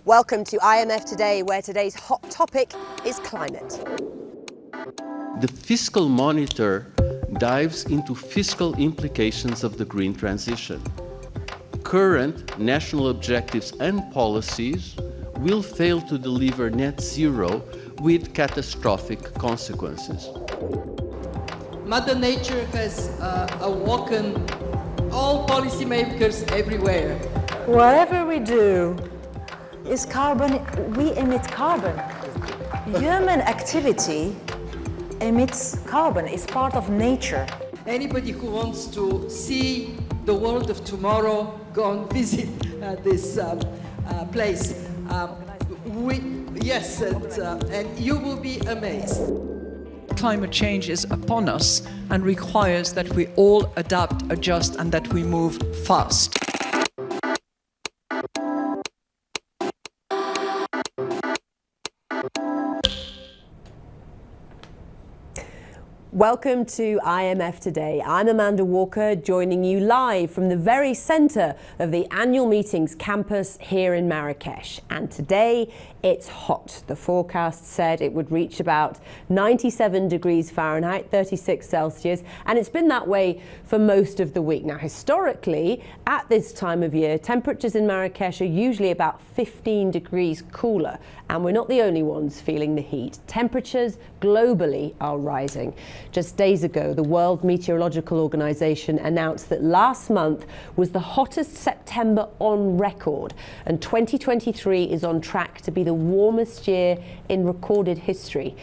Welcome to IMF Today, where today's hot topic is climate. The fiscal monitor dives into fiscal implications of the green transition. Current national objectives and policies will fail to deliver net zero with catastrophic consequences. Mother Nature has awoken all policymakers everywhere. Whatever we do is carbon, we emit carbon. Human activity emits carbon, it's part of nature. Anybody who wants to see the world of tomorrow, go and visit this place. And you will be amazed. Climate change is upon us and requires that we all adapt, adjust, and that we move fast. Welcome to IMF Today. I'm Amanda Walker, joining you live from the very centre of the Annual Meetings campus here in Marrakesh. And today it's hot. The forecast said it would reach about 97 degrees Fahrenheit, 36 Celsius, and it's been that way for most of the week. Now, historically, at this time of year, temperatures in Marrakesh are usually about 15 degrees cooler, and we're not the only ones feeling the heat. Temperatures globally are rising. Just days ago, the World Meteorological Organization announced that last month was the hottest September on record, and 2023 is on track to be the warmest year in recorded history.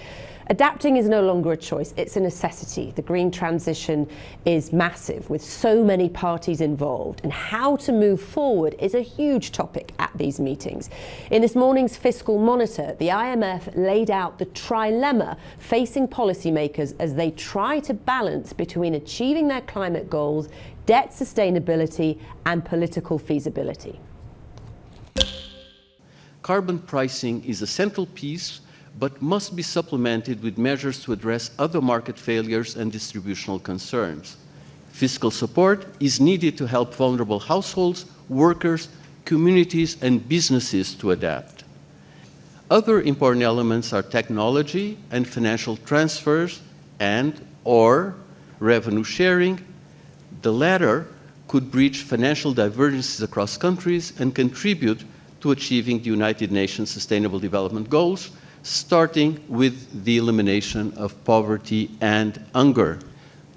Adapting is no longer a choice, it's a necessity. The green transition is massive, with so many parties involved, and how to move forward is a huge topic at these meetings. In this morning's Fiscal Monitor, the IMF laid out the trilemma facing policymakers as they try to balance between achieving their climate goals, debt sustainability, and political feasibility. Carbon pricing is a central piece, but must be supplemented with measures to address other market failures and distributional concerns. Fiscal support is needed to help vulnerable households, workers, communities, and businesses to adapt. Other important elements are technology and financial transfers and/or revenue sharing. The latter could bridge financial divergences across countries and contribute to achieving the United Nations Sustainable Development Goals, starting with the elimination of poverty and hunger.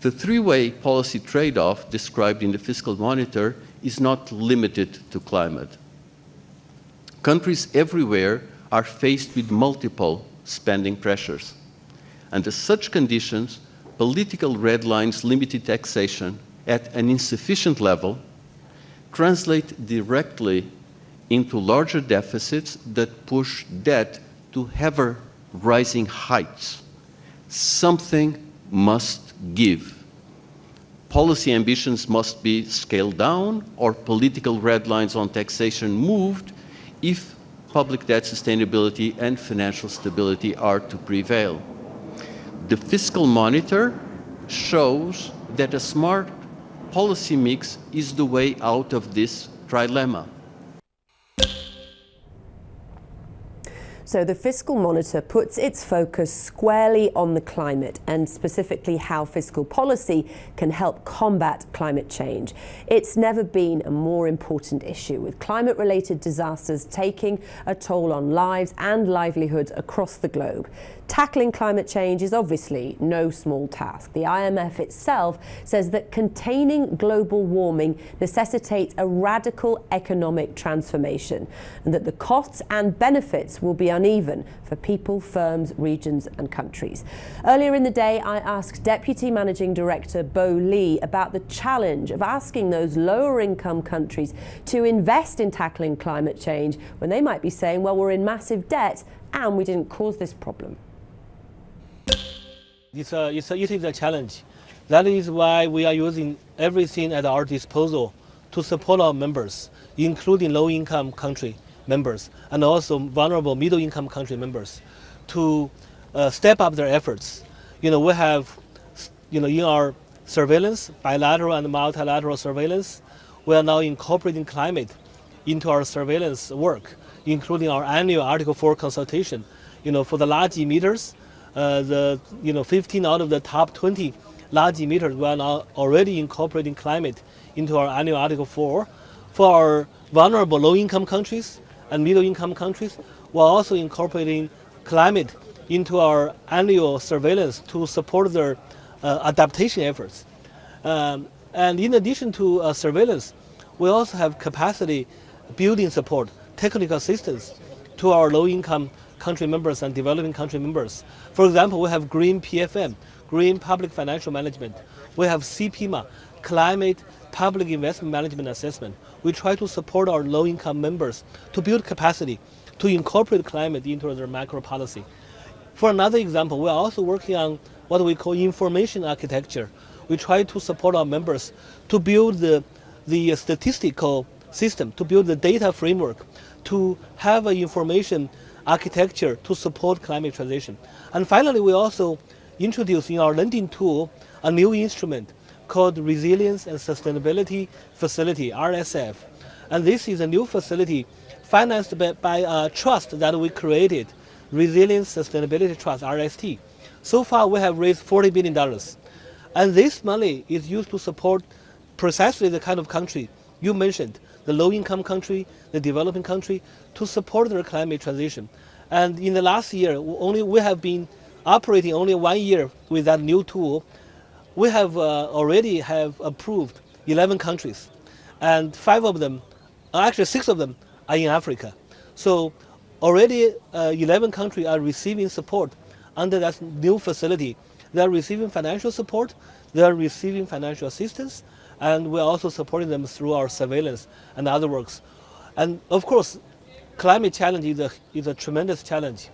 The three-way policy trade-off described in the Fiscal Monitor is not limited to climate. Countries everywhere are faced with multiple spending pressures. Under such conditions, political red lines limited taxation at an insufficient level translate directly into larger deficits that push debt to ever rising heights. Something must give. Policy ambitions must be scaled down or political red lines on taxation moved if public debt sustainability and financial stability are to prevail. The Fiscal Monitor shows that a smart policy mix is the way out of this trilemma. So the Fiscal Monitor puts its focus squarely on the climate and specifically how fiscal policy can help combat climate change. It's never been a more important issue, with climate-related disasters taking a toll on lives and livelihoods across the globe. Tackling climate change is obviously no small task. The IMF itself says that containing global warming necessitates a radical economic transformation, and that the costs and benefits will be uneven for people, firms, regions and countries. Earlier in the day, I asked Deputy Managing Director Bo Lee about the challenge of asking those lower income countries to invest in tackling climate change when they might be saying, well, we're in massive debt and we didn't cause this problem. It is a challenge. That is why we are using everything at our disposal to support our members, including low-income country members and also vulnerable middle-income country members, to step up their efforts. We have, in our surveillance, bilateral and multilateral surveillance, we are now incorporating climate into our surveillance work, including our annual Article 4 consultation. For the large emitters, 15 out of the top 20 large emitters, we are now already incorporating climate into our annual Article 4. For our vulnerable low-income countries and middle-income countries, we're also incorporating climate into our annual surveillance to support their adaptation efforts. And in addition to surveillance, we also have capacity building support, technical assistance to our low-income country members and developing country members. For example, we have Green PFM, Green Public Financial Management. We have CPMA, Climate Public Investment Management Assessment. We try to support our low-income members to build capacity to incorporate climate into their macro policy. For another example, we are also working on what we call information architecture. We try to support our members to build the statistical system, to build the data framework, to have an information architecture to support climate transition. And finally, we also introduced in our lending tool a new instrument called Resilience and Sustainability Facility, RSF. And this is a new facility financed by a trust that we created, Resilience Sustainability Trust, RST. So far, we have raised $40 billion. And this money is used to support precisely the kind of country you mentioned, the low-income country, the developing country, to support their climate transition. And in the last year, we have been operating only 1 year with that new tool. We have already have approved 11 countries, and 6 of them are in Africa. So already 11 countries are receiving support under that new facility. They are receiving financial support, they are receiving financial assistance, and we're also supporting them through our surveillance and other works. And of course, climate challenge is a tremendous challenge.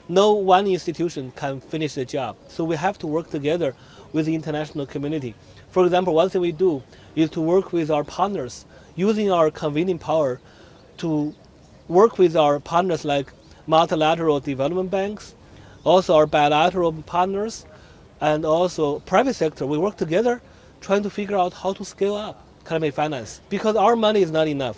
No one institution can finish the job, so we have to work together with the international community. For example, one thing we do is to work with our partners, using our convening power to work with our partners like multilateral development banks, also our bilateral partners, and also private sector. We work together trying to figure out how to scale up climate finance, because our money is not enough.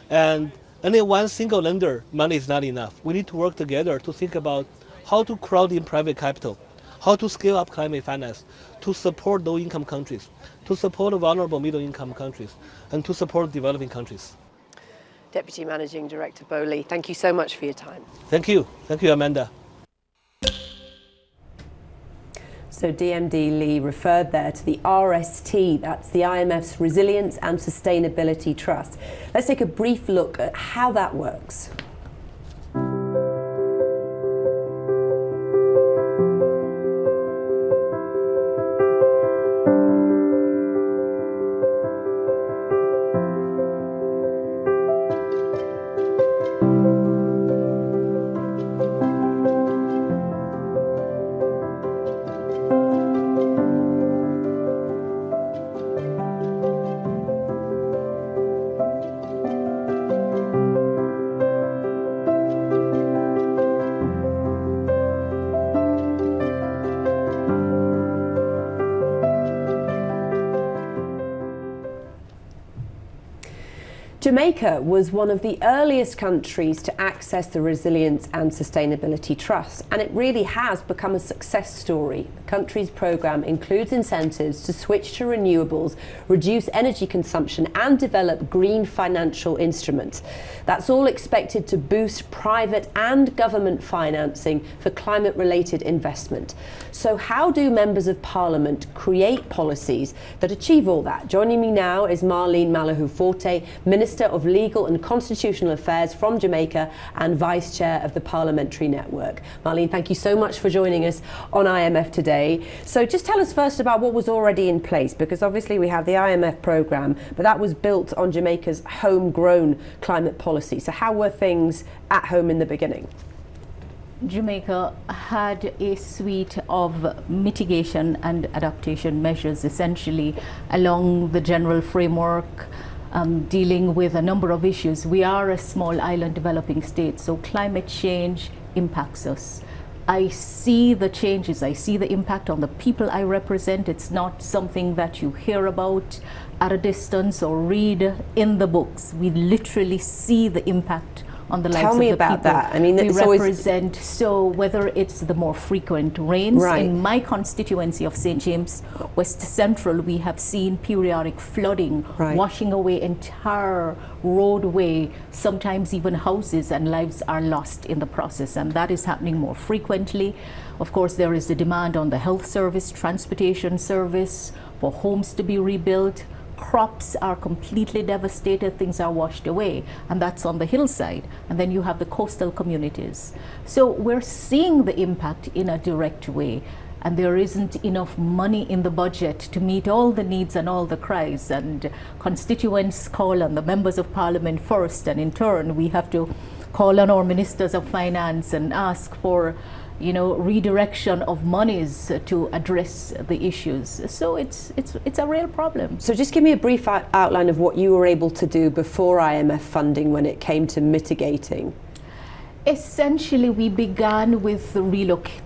And only one single lender money is not enough. We need to work together to think about how to crowd in private capital, how to scale up climate finance, to support low-income countries, to support vulnerable middle-income countries, and to support developing countries. Deputy Managing Director Bowley, thank you so much for your time. Thank you. Thank you, Amanda. So DMD Lee referred there to the RST, that's the IMF's Resilience and Sustainability Trust. Let's take a brief look at how that works. Jamaica was one of the earliest countries to access the Resilience and Sustainability Trust, and it really has become a success story. The country's programme includes incentives to switch to renewables, reduce energy consumption and develop green financial instruments. That's all expected to boost private and government financing for climate-related investment. So how do members of Parliament create policies that achieve all that? Joining me now is Marlene Malahou-Forte, Minister of Legal and Constitutional Affairs from Jamaica and Vice Chair of the Parliamentary Network. Marlene, thank you so much for joining us on IMF Today. So just tell us first about what was already in place, because obviously we have the IMF programme, but that was built on Jamaica's homegrown climate policy. So how were things at home in the beginning? Jamaica had a suite of mitigation and adaptation measures essentially along the general framework, dealing with a number of issues. We are a small island developing state, so climate change impacts us. I see the changes, I see the impact on the people I represent. It's not something that you hear about at a distance or read in the books. We literally see the impact on the lives of the people. Tell me about that. I mean, we it's represent, so whether it's the more frequent rains, right. in my constituency of St. James, West Central, we have seen periodic flooding, right. washing away entire roadway, sometimes even houses, and lives are lost in the process, and that is happening more frequently. Of course, there is the demand on the health service, transportation service, for homes to be rebuilt. Crops are completely devastated, things are washed away, and that's on the hillside. And then you have the coastal communities. So we're seeing the impact in a direct way, and there isn't enough money in the budget to meet all the needs and all the cries. And constituents call on the members of parliament first, and in turn we have to call on our ministers of finance and ask for, you know, redirection of monies to address the issues. So it's a real problem. So just give me a brief outline of what you were able to do before IMF funding when it came to mitigating. Essentially, we began with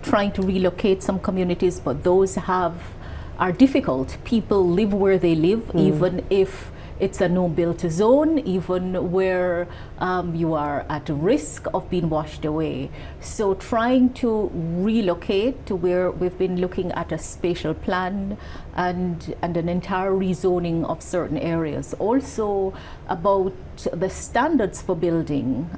trying to relocate some communities, but those are difficult. People live where they live, even if it's a no-built zone, even where you are at risk of being washed away. So trying to relocate to where we've been looking at a spatial plan and an entire rezoning of certain areas. Also about the standards for building.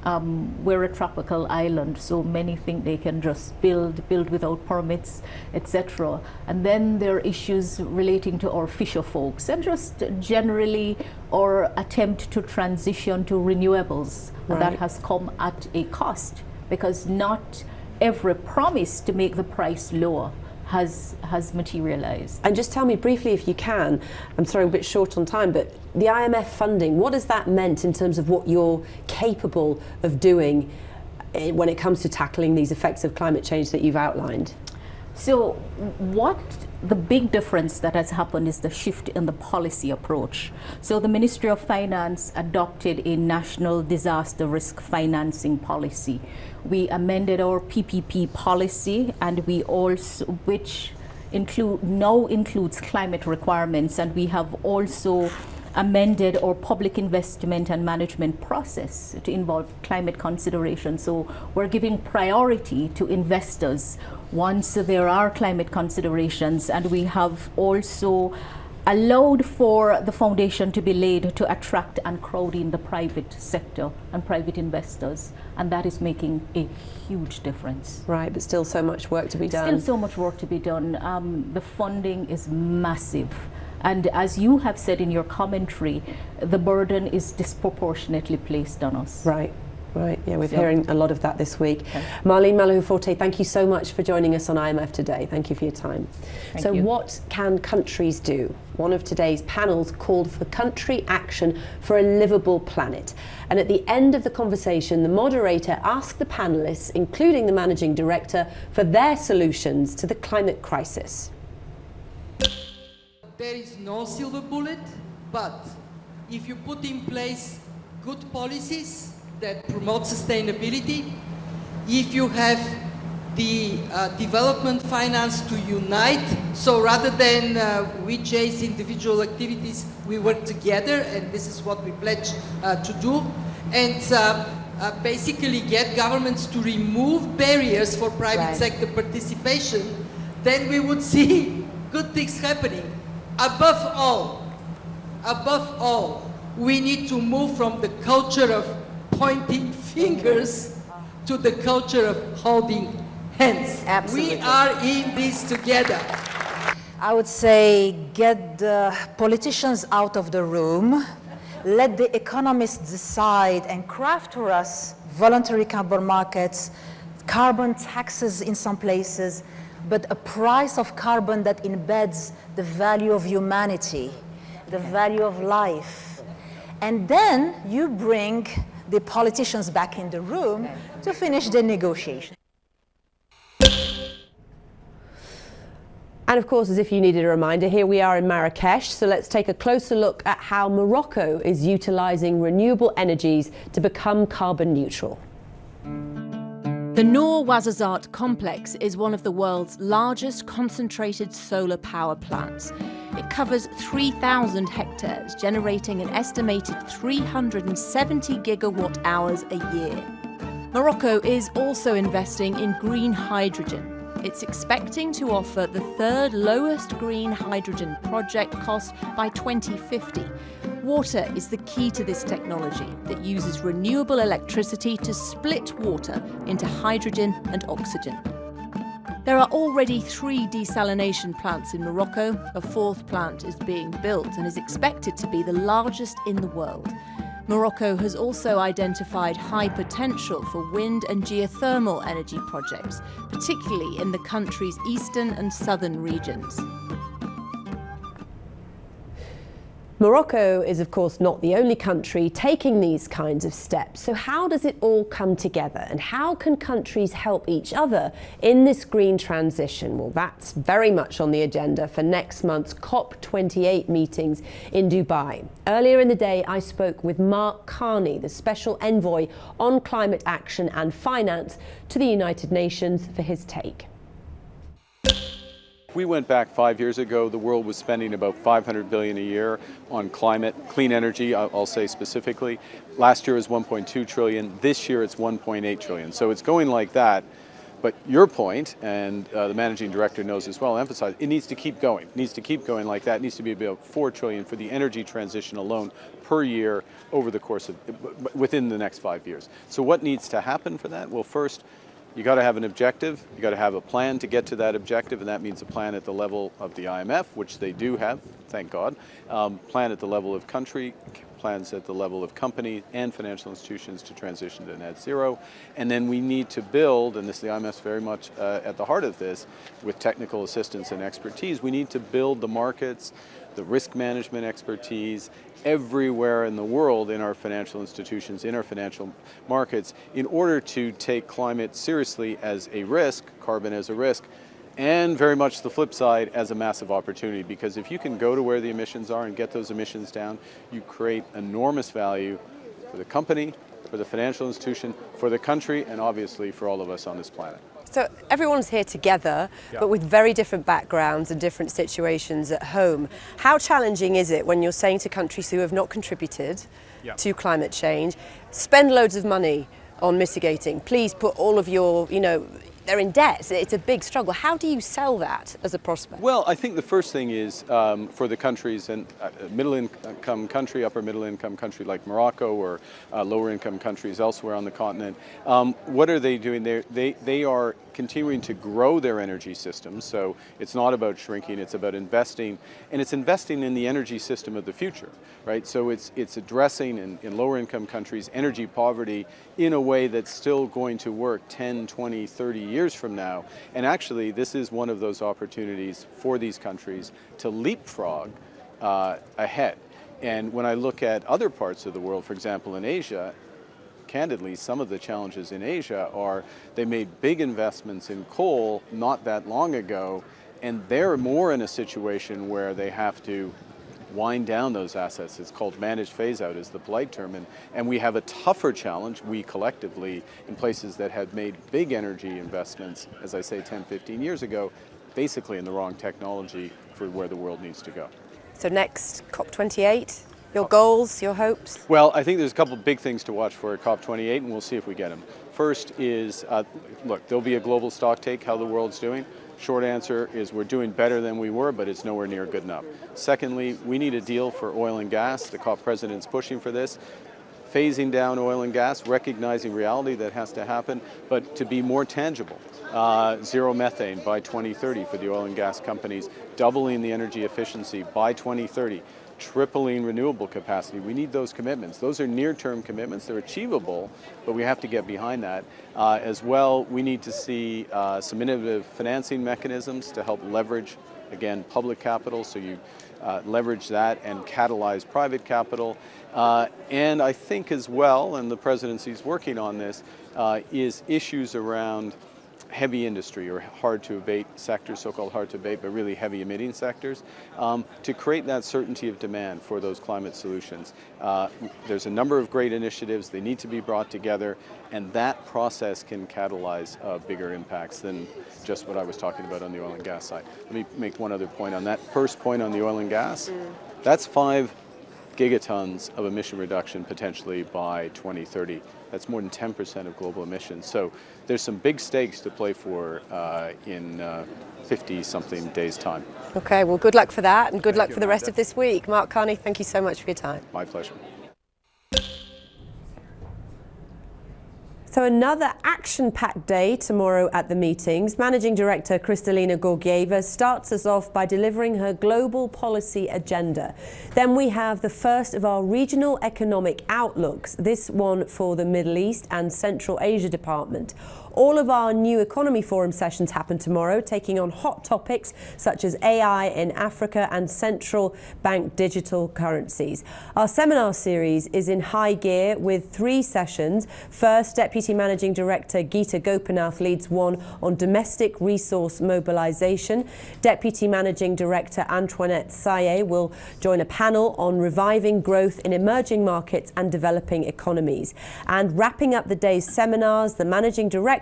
We're a tropical island, so many think they can just build without permits, etc. And then there are issues relating to our fisher folks, and just generally our attempt to transition to renewables. Right. That has come at a cost, because not every promise to make the price lower has materialized. And just tell me briefly, if you can, I'm sorry, a bit short on time, but the IMF funding, what has that meant in terms of what you're capable of doing when it comes to tackling these effects of climate change that you've outlined? So what the big difference that has happened is the shift in the policy approach. So the Ministry of Finance adopted a national disaster risk financing policy. We amended our PPP policy, and we also, which now includes climate requirements, and we have also amended our public investment and management process to involve climate consideration. So we're giving priority to investors once there are climate considerations, and we have also allowed for the foundation to be laid to attract and crowd in the private sector and private investors, and that is making a huge difference. Right, but still so much work to be done. Still so much work to be done. The funding is massive. And as you have said in your commentary, the burden is disproportionately placed on us. Right, right. Yeah, we're hearing a lot of that this week. Okay. Marlene Malahou-Forte, thank you so much for joining us on IMF Today. Thank you for your time. Thank you. What can countries do? One of today's panels called for country action for a livable planet. And at the end of the conversation, the moderator asked the panelists, including the managing director, for their solutions to the climate crisis. There is no silver bullet, but if you put in place good policies that promote sustainability, if you have the development finance to unite, so rather than we chase individual activities, we work together, and this is what we pledge to do, and basically get governments to remove barriers for private sector participation, then we would see good things happening. Above all, we need to move from the culture of pointing fingers to the culture of holding hands. Absolutely. We are in this together. I would say get the politicians out of the room, let the economists decide and craft for us voluntary carbon markets, carbon taxes in some places, but a price of carbon that embeds the value of humanity, the value of life. And then you bring the politicians back in the room to finish the negotiation. And of course, as if you needed a reminder, here we are in Marrakesh, so let's take a closer look at how Morocco is utilising renewable energies to become carbon neutral. The Noor Ouarzazate complex is one of the world's largest concentrated solar power plants. It covers 3,000 hectares, generating an estimated 370 gigawatt hours a year. Morocco is also investing in green hydrogen. It's expecting to offer the third lowest green hydrogen project cost by 2050. Water is the key to this technology that uses renewable electricity to split water into hydrogen and oxygen. There are already 3 desalination plants in Morocco. A 4th plant is being built and is expected to be the largest in the world. Morocco has also identified high potential for wind and geothermal energy projects, particularly in the country's eastern and southern regions. Morocco is, of course, not the only country taking these kinds of steps. So how does it all come together, and how can countries help each other in this green transition? Well, that's very much on the agenda for next month's COP28 meetings in Dubai. Earlier in the day, I spoke with Mark Carney, the Special Envoy on Climate Action and Finance to the United Nations, for his take. If we went back 5 years ago, the world was spending about $500 billion a year on climate, clean energy, I'll say specifically. Last year was 1.2 trillion. This year it's 1.8 trillion. So it's going like that. But your point, and the managing director knows as well, emphasize it needs to keep going. It needs to keep going like that. It needs to be about 4 trillion for the energy transition alone per year over the course of, within the next 5 years. So what needs to happen for that? Well, first, you got to have an objective, you got to have a plan to get to that objective, and that means a plan at the level of the IMF, which they do have, thank God, plan at the level of country, plans at the level of company and financial institutions to transition to net zero. And then we need to build, and the IMF's very much at the heart of this, with technical assistance and expertise, we need to build the markets, the risk management expertise, everywhere in the world in our financial institutions, in our financial markets, in order to take climate seriously as a risk, carbon as a risk, and very much the flip side as a massive opportunity. Because if you can go to where the emissions are and get those emissions down, you create enormous value for the company, for the financial institution, for the country, and obviously for all of us on this planet. So everyone's here together, but with very different backgrounds and different situations at home. How challenging is it when you're saying to countries who have not contributed to climate change, spend loads of money on mitigating, please put all of your, they're in debt. It's a big struggle. How do you sell that as a prospect? Well, I think the first thing is for the countries, and middle-income country, upper middle-income country like Morocco, or lower-income countries elsewhere on the continent, what are they doing? They are continuing to grow their energy systems. So it's not about shrinking, it's about investing, and it's investing in the energy system of the future, right? So it's addressing in lower income countries energy poverty in a way that's still going to work 10, 20, 30 years from now. And actually this is one of those opportunities for these countries to leapfrog ahead. And when I look at other parts of the world, for example in Asia, candidly, some of the challenges in Asia are they made big investments in coal not that long ago, and they're more in a situation where they have to wind down those assets. It's called managed phase out is the polite term, and we have a tougher challenge, we collectively, in places that had made big energy investments, as I say 10, 15 years ago, basically in the wrong technology for where the world needs to go. So next, COP28? Your goals, your hopes? Well, I think there's a couple of big things to watch for at COP28, and we'll see if we get them. First is, look, there'll be a global stock take, how the world's doing. Short answer is we're doing better than we were, but it's nowhere near good enough. Secondly, we need a deal for oil and gas. The COP president's pushing for this. Phasing down oil and gas, recognizing reality that has to happen, but to be more tangible. Zero methane by 2030 for the oil and gas companies, doubling the energy efficiency by 2030. Tripling renewable capacity. We need those commitments. Those are near-term commitments. They're achievable, but we have to get behind that. As well, we need to see some innovative financing mechanisms to help leverage, again, public capital, so you leverage that and catalyze private capital. And I think as well, and the presidency's working on this, is issues around heavy industry or hard to abate sectors, so-called hard to abate, but really heavy emitting sectors, to create that certainty of demand for those climate solutions. There's a number of great initiatives, they need to be brought together, and that process can catalyze bigger impacts than just what I was talking about on the oil and gas side. Let me make one other point on that. First point on the oil and gas, that's 5 gigatons of emission reduction potentially by 2030. That's more than 10% of global emissions. So there's some big stakes to play for in 50-something days' time. Okay, well, good luck for that, and good luck for the rest of this week. Mark Carney, thank you so much for your time. My pleasure. So another action-packed day tomorrow at the meetings. Managing Director Kristalina Georgieva starts us off by delivering her global policy agenda. Then we have the first of our regional economic outlooks, this one for the Middle East and Central Asia Department. All of our new economy forum sessions happen tomorrow, taking on hot topics such as AI in Africa and central bank digital currencies. Our seminar series is in high gear with 3 sessions. First, Deputy Managing Director Geeta Gopinath leads one on domestic resource mobilization. Deputy Managing Director Antoinette Saye will join a panel on reviving growth in emerging markets and developing economies. And wrapping up the day's seminars, the Managing Director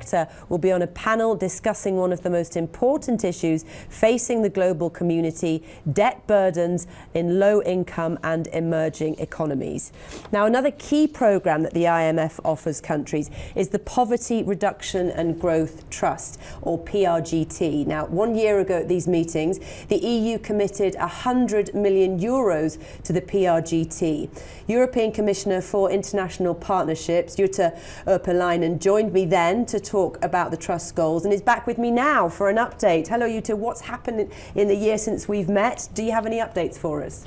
will be on a panel discussing one of the most important issues facing the global community, debt burdens in low-income and emerging economies. Now, another key programme that the IMF offers countries is the Poverty Reduction and Growth Trust, or PRGT. Now, 1 year ago at these meetings, the EU committed €100 million to the PRGT. European Commissioner for International Partnerships, Jutta Urpilainen, joined me then to talk about the Trust goals and is back with me now for an update. Hello, Jutta. What's happened in the year since we've met? Do you have any updates for us?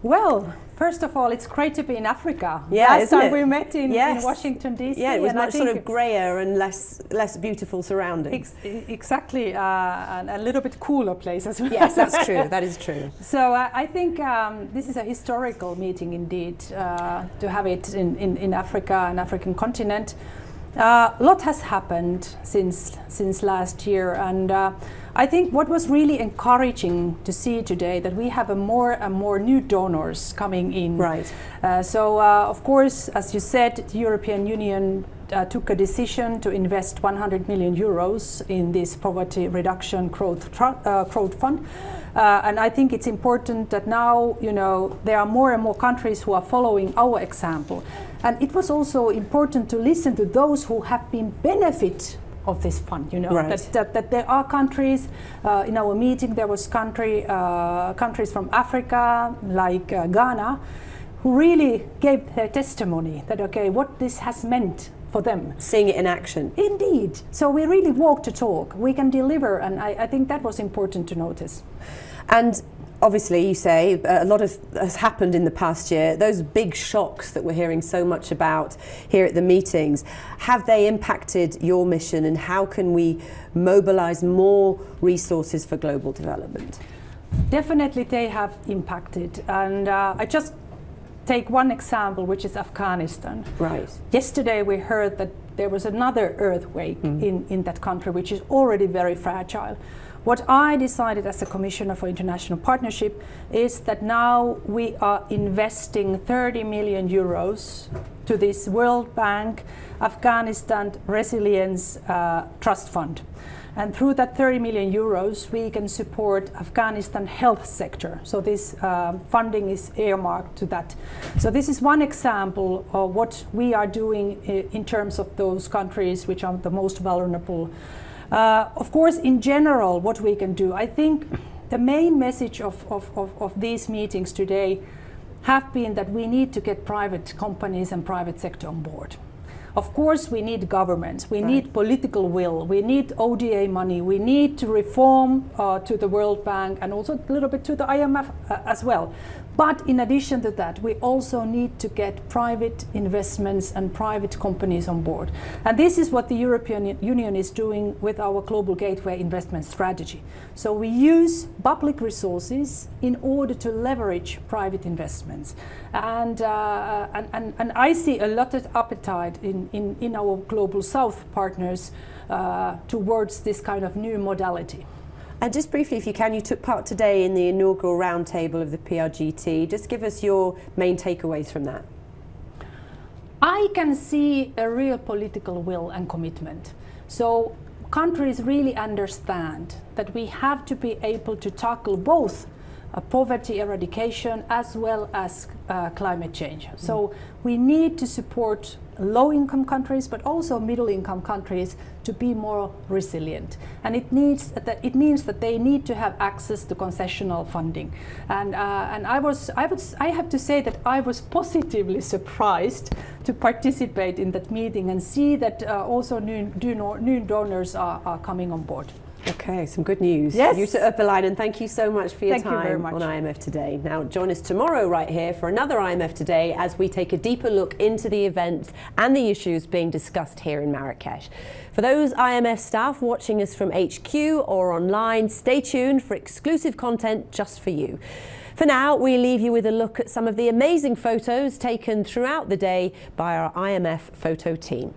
Well, first of all, it's great to be in Africa. Yeah, last time we met in Washington, D.C. Yeah, it was much sort of grayer and less beautiful surroundings. Exactly, and a little bit cooler place as well. Yes, that's true. That is true. So I think this is a historical meeting indeed, to have it in Africa and African continent. A lot has happened since last year, and I think what was really encouraging to see today that we have more and more new donors coming in. Right. So of course, as you said, the European Union took a decision to invest 100 million euros in this poverty reduction growth fund. And I think it's important that now, there are more and more countries who are following our example. And it was also important to listen to those who have been benefit of this fund, right. that there are countries, in our meeting there was countries from Africa, like Ghana, who really gave their testimony that, okay, what this has meant for them. Seeing it in action. Indeed. So we really walk to talk. We can deliver, and I think that was important to notice. And obviously, you say a lot has happened in the past year. Those big shocks that we're hearing so much about here at the meetings, have they impacted your mission, and how can we mobilize more resources for global development? Definitely they have impacted, and I just take one example, which is Afghanistan. Right. Yesterday we heard that there was another earthquake in that country, which is already very fragile. What I decided as a Commissioner for International Partnership is that now we are investing 30 million euros to this World Bank Afghanistan Resilience Trust Fund. And through that 30 million euros, we can support Afghanistan health sector. So this funding is earmarked to that. So this is one example of what we are doing in terms of those countries which are the most vulnerable. Of course, in general, what we can do, I think the main message of these meetings today have been that we need to get private companies and private sector on board. Of course, we need governments, we need political will, we need ODA money, we need to reform to the World Bank and also a little bit to the IMF as well. But in addition to that, we also need to get private investments and private companies on board. And this is what the European Union is doing with our Global Gateway investment strategy. So we use public resources in order to leverage private investments. And I see a lot of appetite in our Global South partners towards this kind of new modality. And just briefly, if you can, you took part today in the inaugural roundtable of the PRGT. Just give us your main takeaways from that. I can see a real political will and commitment. So countries really understand that we have to be able to tackle both poverty eradication as well as climate change. So we need to support low-income countries, but also middle-income countries to be more resilient. And it means that they need to have access to concessional funding. And I have to say that I was positively surprised to participate in that meeting and see that also new donors are coming on board. Okay, some good news. Yes. Jutta Urpilainen, thank you so much for your Thank you very time much. on IMF Today. Now join us tomorrow right here for another IMF Today as we take a deeper look into the events and the issues being discussed here in Marrakesh. For those IMF staff watching us from HQ or online, stay tuned for exclusive content just for you. For now, we leave you with a look at some of the amazing photos taken throughout the day by our IMF photo team.